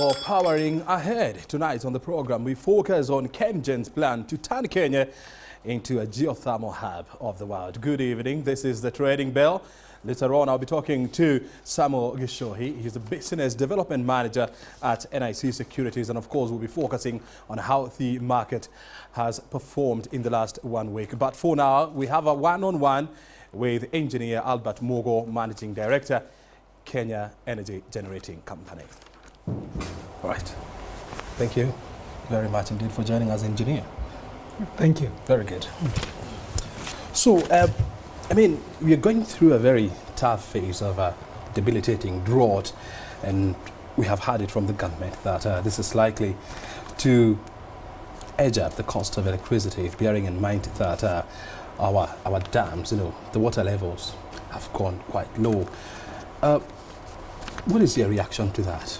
more powering ahead. Tonight on the program, we focus on KenGen's plan to turn Kenya into a geothermal hub of the world. Good evening. This is the Trading Bell. Later on, I'll be talking to Samuel Gishohi. He's the Business Development Manager at Nairobi Securities. And of course, we'll be focusing on how the market has performed in the last 1 week. But for now, we have a one-on-one with engineer Albert Mugo, Managing Director, Kenya Energy Generating Company. All right. Thank you very much indeed for joining us, engineer. Thank you. Very good. So, I mean, we are going through a very tough phase of a debilitating drought, and we have heard it from the government that this is likely to edge up the cost of electricity, bearing in mind that our dams, the water levels have gone quite low. What is your reaction to that?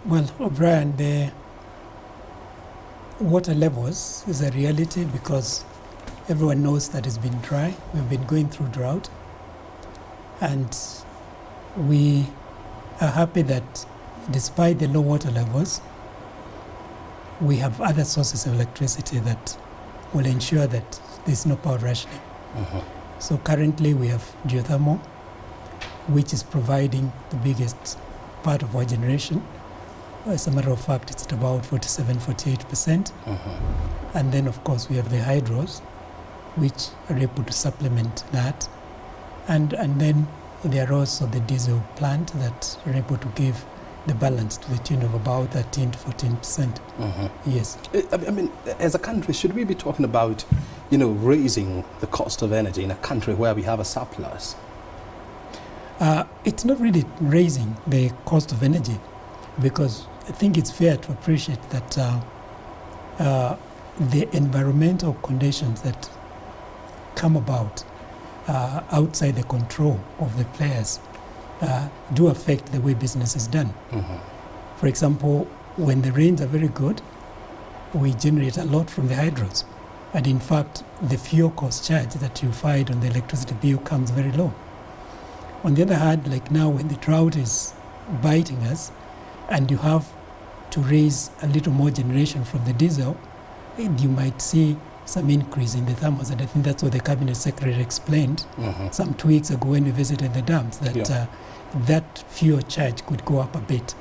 Well, O'Brien, the water levels is a reality because everyone knows that it's been dry. We've been going through drought. And we are happy that despite the low water levels, we have other sources of electricity that will ensure that there's no power rationing. So currently we have geothermal, which is providing the biggest part of our generation. As a matter of fact, it's at about 47-48%. And then, of course, we have the hydros, which are able to supplement that. And then there are also the diesel plant that are able to give the balance to the tune of about 13-14%. Yes. I mean, as a country, should we be talking about, raising the cost of energy in a country where we have a surplus? It's not really raising the cost of energy, because I think it's fair to appreciate that the environmental conditions that come about outside the control of the players do affect the way business is done. For example, when the rains are very good, we generate a lot from the hydros. And in fact, the fuel cost charge that you find on the electricity bill comes very low. On the other hand, like now when the drought is biting us and you have to raise a little more generation from the diesel, you might see some increase in the thermals. And I think that's what the Cabinet Secretary explained some 2 weeks ago when we visited the dams, that that fuel charge could go up a bit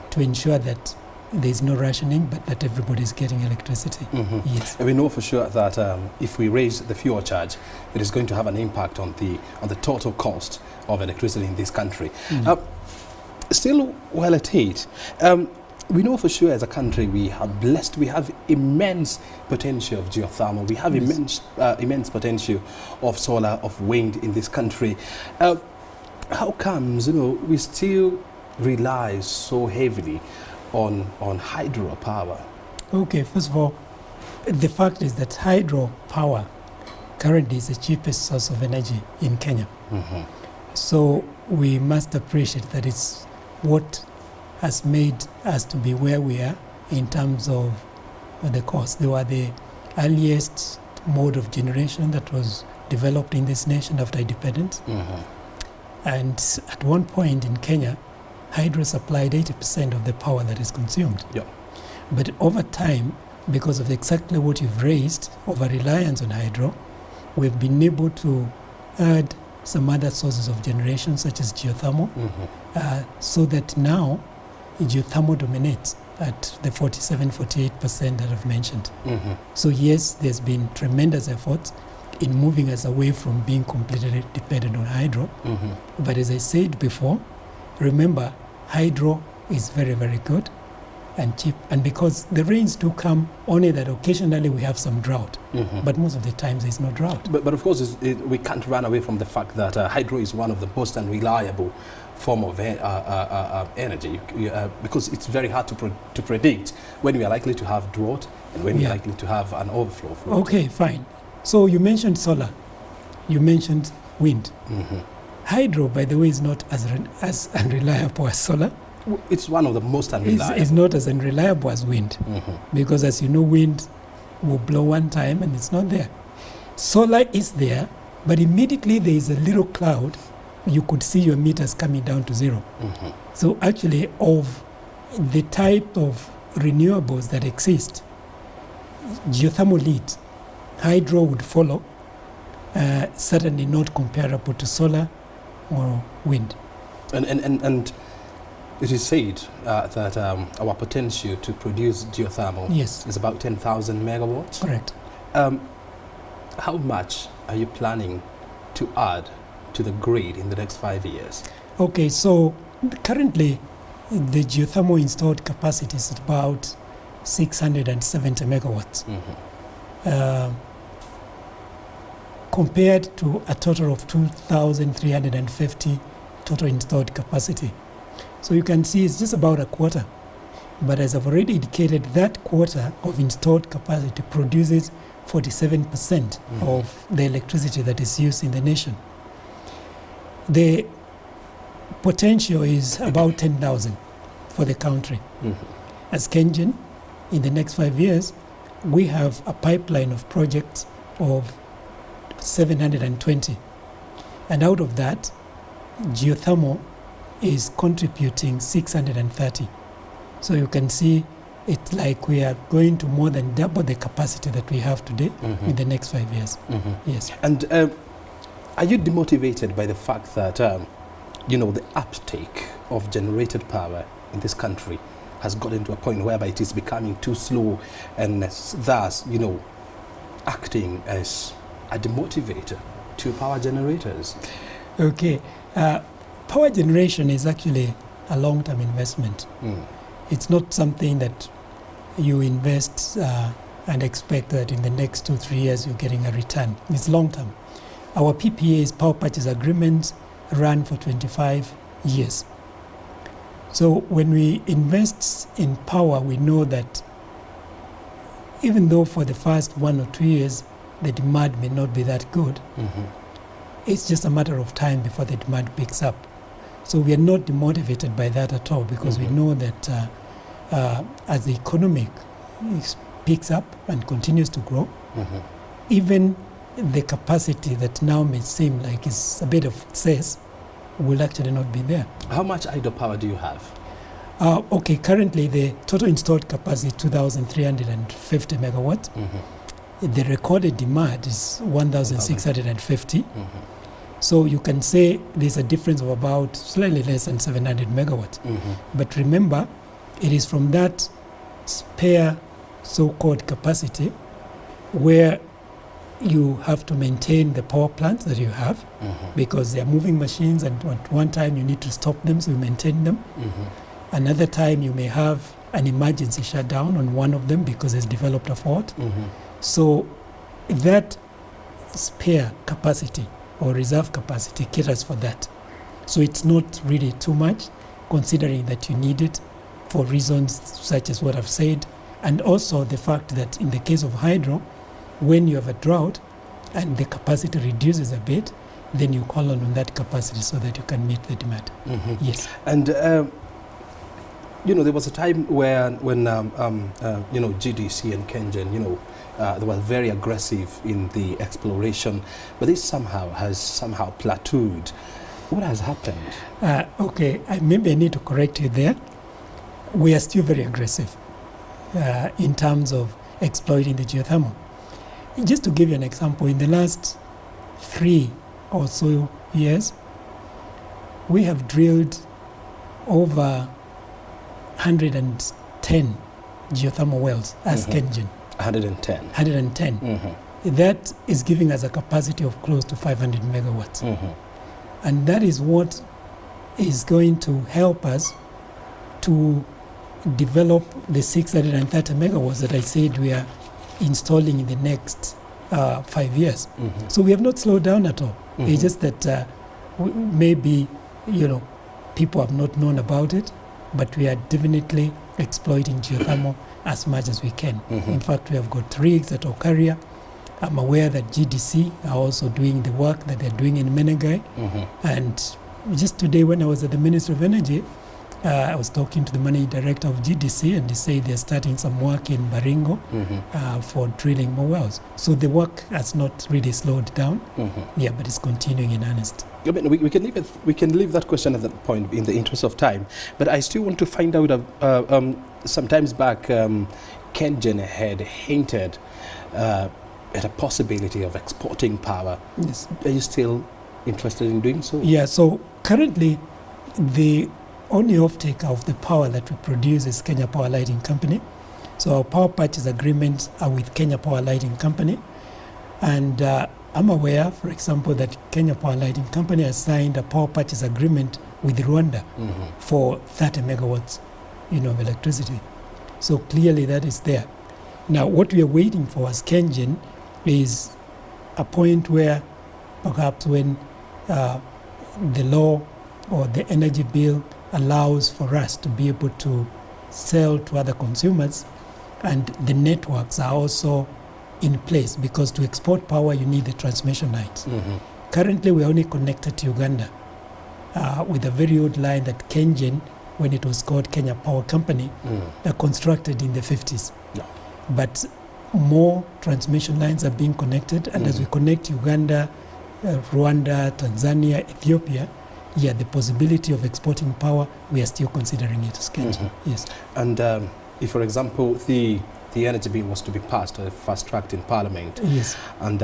to ensure that there's no rationing, but that everybody's getting electricity. Yes. And we know for sure that if we raise the fuel charge, it is going to have an impact on the total cost of electricity in this country. Still, while at it, we know for sure as a country we have immense potential of geothermal. We have immense potential of solar, of wind in this country. How comes we still rely so heavily on hydropower? Okay, first of all, the fact is that hydropower currently is the cheapest source of energy in Kenya. So we must appreciate that it's what has made us to be where we are in terms of the cost. They were the earliest mode of generation that was developed in this nation after independence. And at one point in Kenya, hydro supplied 80% of the power that is consumed. But over time, because of exactly what you've raised, over reliance on hydro, we've been able to add some other sources of generation, such as geothermal, so that now geothermal dominates at the 47-48% that I've mentioned. So yes, there's been tremendous efforts in moving us away from being completely dependent on hydro. But as I said before, remember, hydro is very, very good and cheap. And because the rains do come, only that occasionally we have some drought. But most of the times there's no drought. But of course, we can't run away from the fact that hydro is one of the most unreliable form of energy, because it's very hard to predict when we are likely to have drought and when we are likely to have an overflow of water. Okay, fine. So you mentioned solar, you mentioned wind. Hydro, by the way, is not as unreliable as solar. It's one of the most unreliable. It's not as unreliable as wind, because as you know, wind will blow one time and it's not there. Solar is there, but immediately there is a little cloud, you could see your meters coming down to zero. Mhm. So actually, of the type of renewables that exist, geothermal leads, hydro would follow, certainly not comparable to solar or wind. And it is said that our potential to produce geothermal Yes. is about 10,000 megawatts. Correct. How much are you planning to add to the grid in the next 5 years? Okay, so currently the geothermal installed capacity is about 670 megawatts. Mhm. Compared to a total of 2,350 total installed capacity. So you can see it's just about a quarter. But as I've already indicated, that quarter of installed capacity produces 47% of the electricity that is used in the nation. The potential is about 10,000 for the country. Mhm. As KenGen, in the next 5 years, we have a pipeline of projects of 720. And out of that, geothermal is contributing 630. So you can see it's like we are going to more than double the capacity that we have today Mhm. in the next 5 years. Mhm. Yes. And are you demotivated by the fact that, the uptake of generated power in this country has gotten to a point whereby it is becoming too slow and thus, acting as a demotivator to power generators? Okay. Power generation is actually a long-term investment. Mm. It's not something that you invest and expect that in the next 2-3 years you're getting a return. It's long-term. Our PPAs, power purchase agreements, run for 25 years. So when we invest in power, we know that even though for the first 1 or 2 years the demand may not be that good, Mhm. it's just a matter of time before the demand picks up. So we are not demotivated by that at all, because we know that as the economy picks up and continues to grow, Mhm. even the capacity that now may seem like is a bit of excess will actually not be there. How much idle power do you have? Okay, currently the total installed capacity is 2,350 megawatts. Mhm. The recorded demand is 1,650. Mhm. So you can say there's a difference of about slightly less than 700 megawatts. Mhm. But remember, it is from that spare so-called capacity where you have to maintain the power plants that you have, Mhm. because they are moving machines, and at one time you need to stop them, so you maintain them. Mhm. Another time you may have an emergency shutdown on one of them because it's developed a fault. Mhm. So that spare capacity or reserve capacity caters for that. So it's not really too much, considering that you need it for reasons such as what I've said, and also the fact that in the case of hydro, when you have a drought and the capacity reduces a bit, then you call on that capacity so that you can meet the demand. Mhm. Yes. And there was a time when GDC and KenGen, they were very aggressive in the exploration, but this has plateaued. What has happened? Okay, maybe I need to correct you there. We are still very aggressive in terms of exploiting the geothermal. Just to give you an example, in the last 3 or so years, we have drilled over 110 geothermal wells as KenGen. 110. 110. Mhm. That is giving us a capacity of close to 500 megawatts. Mhm. And that is what is going to help us to develop the 630 megawatts that I said we are installing in the next 5 years. Mhm. So we have not slowed down at all. Mhm. It's just that maybe, people have not known about it, but we are definitely exploiting geothermal as much as we can. Mhm. In fact, we have got rigs at Obrien. I'm aware that GDC are also doing the work that they're doing in Menegai. Mhm. And just today, when I was at the Ministry of Energy, I was talking to the managing director of GDC, and he said they're starting some work in Baringo for drilling more wells. So the work has not really slowed down, yeah, but it's continuing in earnest. I mean, we can leave that question at that point in the interest of time, but I still want to find out. Sometimes back, KenGen had hinted at a possibility of exporting power. Yes. Are you still interested in doing so? Yeah. So currently, the only off-taker of the power that we produce is Kenya Power Lighting Company. So our power purchase agreements are with Kenya Power Lighting Company, and I'm aware, for example, that Kenya Power Lighting Company has signed a power purchase agreement with Rwanda for 30 megawatts, of electricity. So clearly that is there. Now, what we are waiting for as KenGen is a point where perhaps when the law or the energy bill allows for us to be able to sell to other consumers, and the networks are also in place, because to export power you need the transmission lines. Currently we're only connected to Uganda with a very old line that KenGen, when it was called Kenya Power Company, constructed in the 50s. No. But more transmission lines are being connected, and as we connect Uganda, Rwanda, Tanzania, Ethiopia, yeah, the possibility of exporting power, we are still considering it as KenGen. Yes. And if, for example, the energy bill was to be passed or fast-tracked in Parliament, yes, and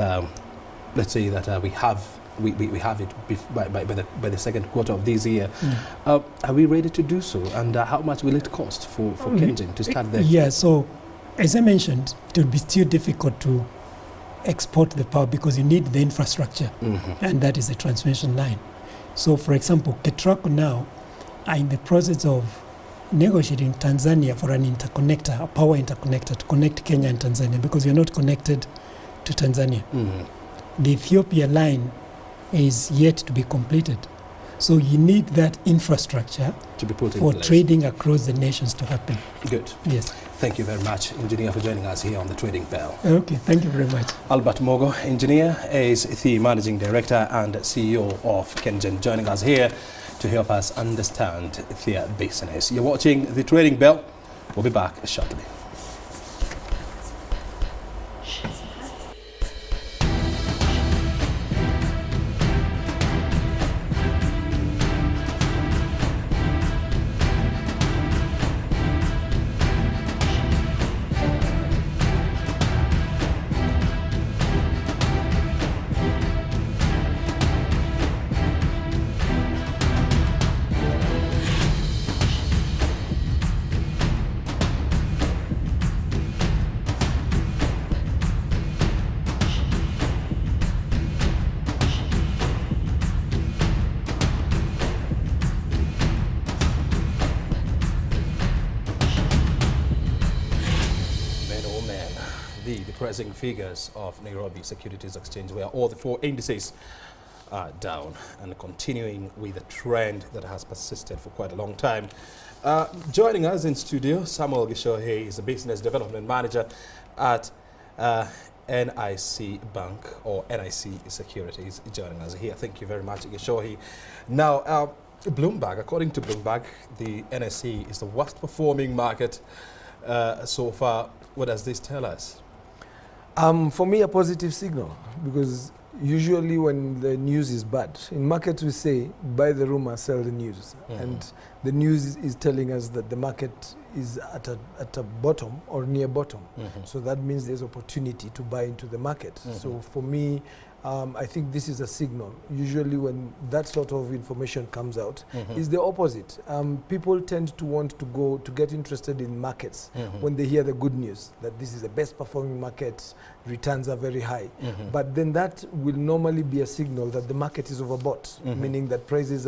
let's say that we have it by the second quarter of this year, are we ready to do so? And how much will it cost for KenGen to start there? Yeah, so as I mentioned, it would be still difficult to export the power because you need the infrastructure, and that is the transmission line. So, for example, KETRACO now are in the process of negotiating Tanzania for an interconnector, a power interconnector to connect Kenya and Tanzania, because you're not connected to Tanzania. The Ethiopia line is yet to be completed. So you need that infrastructure to be put in for place. Trading across the nations to happen. Good. Yes. Thank you very much, Engineer, for joining us here on the Trading Bell. Okay, thank you very much. Albert Mugo, Engineer, is the Managing Director and CEO of KenGen, joining us here to help us understand their business. You're watching the Trading Bell. We'll be back shortly. The pressing figures of Nairobi Securities Exchange, where all the four indices are down and continuing with a trend that has persisted for quite a long time. Joining us in studio, Samuel Gishohe is a business development manager at NIC Bank, or NIC Securities, joining us here. Thank you very much, Gishohe. Now, Bloomberg, according to Bloomberg, the NIC is the worst performing market so far. What does this tell us? For me, a positive signal, because usually when the news is bad, in markets we say, buy the rumor, sell the news. And the news is telling us that the market is at a bottom or near bottom. So that means there's opportunity to buy into the market. So for me, I think this is a signal. Usually when that sort of information comes out, is the opposite. People tend to want to get interested in markets when they hear the good news, that this is the best performing market, returns are very high. But then that will normally be a signal that the market is overbought, meaning that prices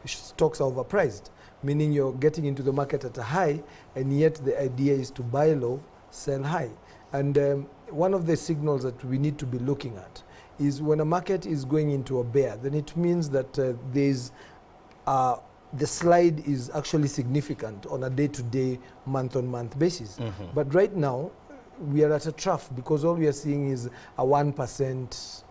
stocks are overpriced, meaning you're getting into the market at a high, and yet the idea is to buy low, sell high. And one of the signals that we need to be looking at is when a market is going into a bear, then it means that the slide is actually significant on a day-to-day, month-on-month basis. But right now, we are at a trough, because all we are seeing is a 1%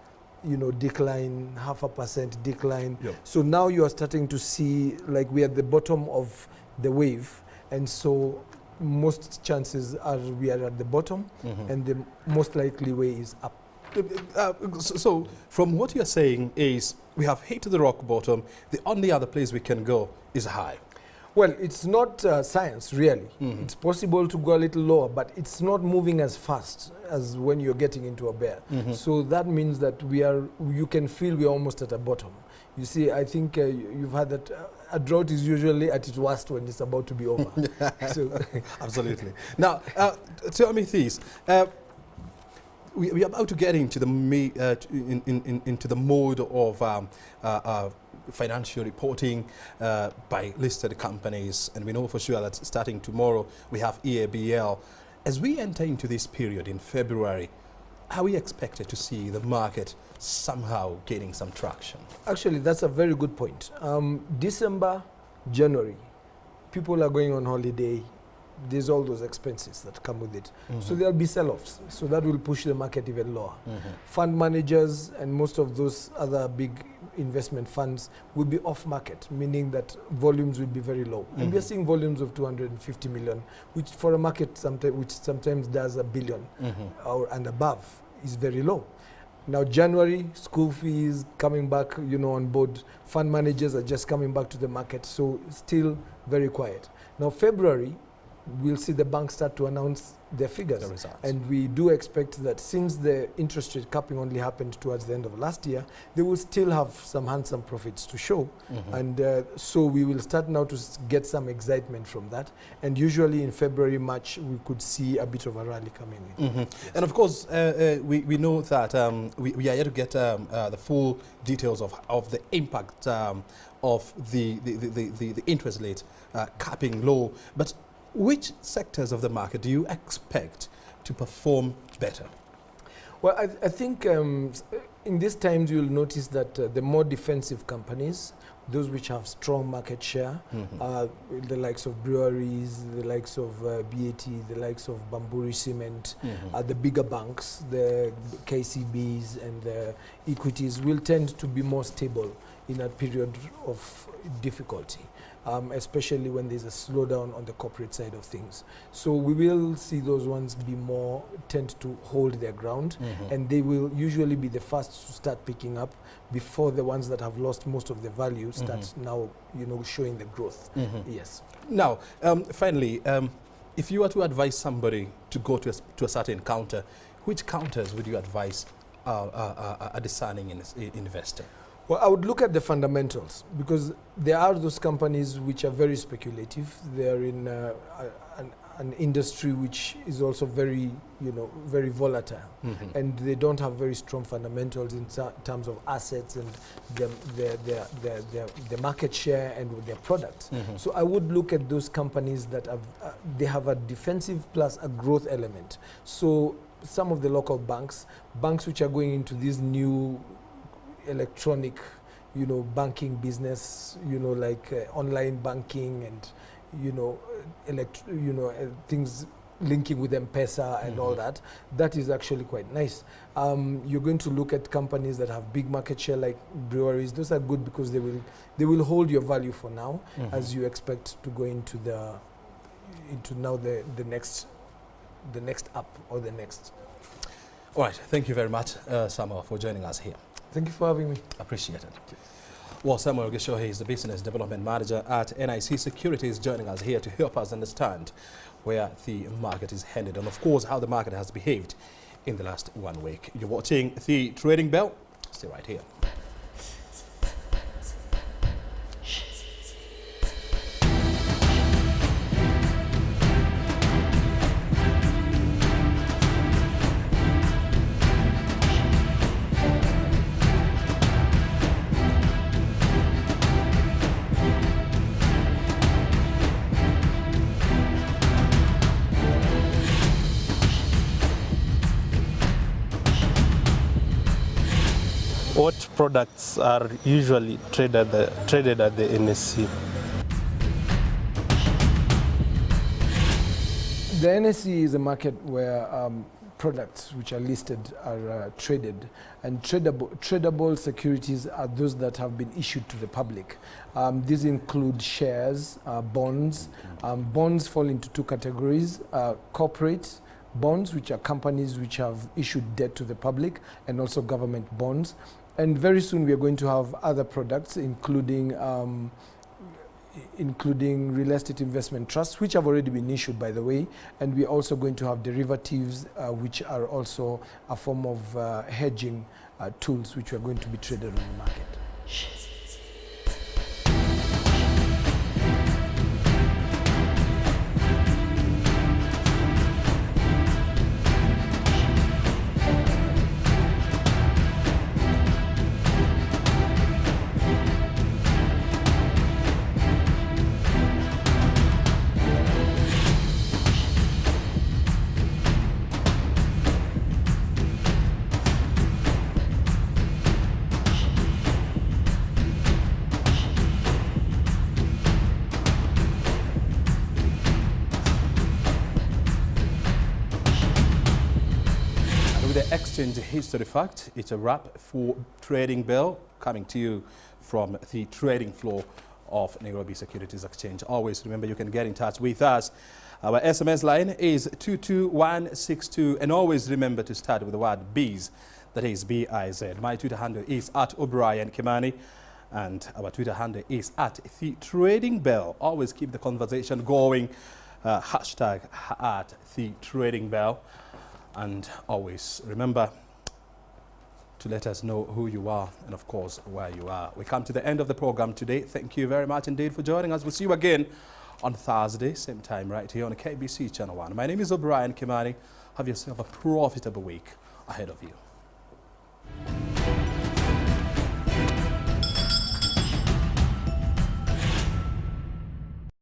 decline, 0.5% decline. Yep. So now you are starting to see like we are at the bottom of the wave, and so most chances are we are at the bottom, and the most likely way is up. So from what you're saying is we have hit the rock bottom. The only other place we can go is high. Well, it's not science, really. It's possible to go a little lower, but it's not moving as fast as when you're getting into a bear. So that means that you can feel we're almost at a bottom. You see, I think you've had that a drought is usually at its worst when it's about to be over. So Absolutely. Now, tell me this. We are about to get into the into the mode of financial reporting by listed companies, and we know for sure that starting tomorrow we have EABL. As we enter into this period in February, are we expected to see the market somehow gaining some traction? actually, that's a very good point. December, January, people are going on holiday. There's all those expenses that come with it. So there'll be sell-offs. So that will push the market even lower. Fund managers and most of those other big investment funds will be off market, meaning that volumes will be very low. And we're seeing volumes of 250 million, which for a market which sometimes does $1 billion or and above is very low. Now January, school fees coming back, on board. Fund managers are just coming back to the market, so still very quiet. Now February, we'll see the banks start to announce their figures. The results. And we do expect that since the interest rate capping only happened towards the end of last year, they will still have some handsome profits to show. And so we will start now to get some excitement from that. And usually in February, March, we could see a bit of a rally coming in. Yes. And of course, we know that we are yet to get the full details of the impact of the interest rate capping law. But which sectors of the market do you expect to perform better? Well, I think in these times you'll notice that the more defensive companies, those which have strong market share, the likes of breweries, the likes of BAT, the likes of Bamburi Cement, the bigger banks, the KCBs and the equities will tend to be more stable in a period of difficulty. Especially when there's a slowdown on the corporate side of things. So we will see those ones tend to hold their ground, and they will usually be the first to start picking up before the ones that have lost most of the value start now, showing the growth. Yes. Now, finally, if you were to advise somebody to go to a certain counter, which counters would you advise a discerning investor? Well, I would look at the fundamentals, because there are those companies which are very speculative. They're in an industry which is also very, very volatile, and they don't have very strong fundamentals in terms of assets and their market share and their products. So I would look at those companies that they have a defensive plus a growth element. So some of the local banks which are going into these new electronic, banking business, like online banking and, things linking with M-Pesa and all that. That is actually quite nice. You're going to look at companies that have big market share like breweries. Those are good because they will hold your value for now as you expect to go into the next up or the next. All right. Thank you very much, Samuel, for joining us here. Thank you for having me. Appreciate it. Well, Samuel Geshohe is the Business Development Manager at NIC Securities, joining us here to help us understand where the market is headed and, of course, how the market has behaved in the last 1 week. You're watching the Trading Bell. Stay right here. What products are usually traded at the NSE? The NSE is a market where products which are listed are traded, and tradable securities are those that have been issued to the public. These include shares, bonds. Bonds fall into two categories: corporate bonds, which are companies which have issued debt to the public, and also government bonds. And very soon we are going to have other products, including real estate investment trusts, which have already been issued, by the way. And we're also going to have derivatives, which are also a form of hedging tools, which are going to be traded on the market. The exchange history fact, it's a wrap for Trading Bell, coming to you from the trading floor of Nairobi Securities Exchange. Always remember you can get in touch with us. Our SMS line is 22162, and always remember to start with the word BIZ, that is B-I-Z. My Twitter handle is at O'Brien Kimani, and our Twitter handle is at the Trading Bell. Always keep the conversation going. Hashtag at the Trading Bell. And always remember to let us know who you are and, of course, where you are. We come to the end of the program today. Thank you very much indeed for joining us. We'll see you again on Thursday, same time right here on KBC Channel 1. My name is O'Brien Kimani. Have yourself a profitable week ahead of you.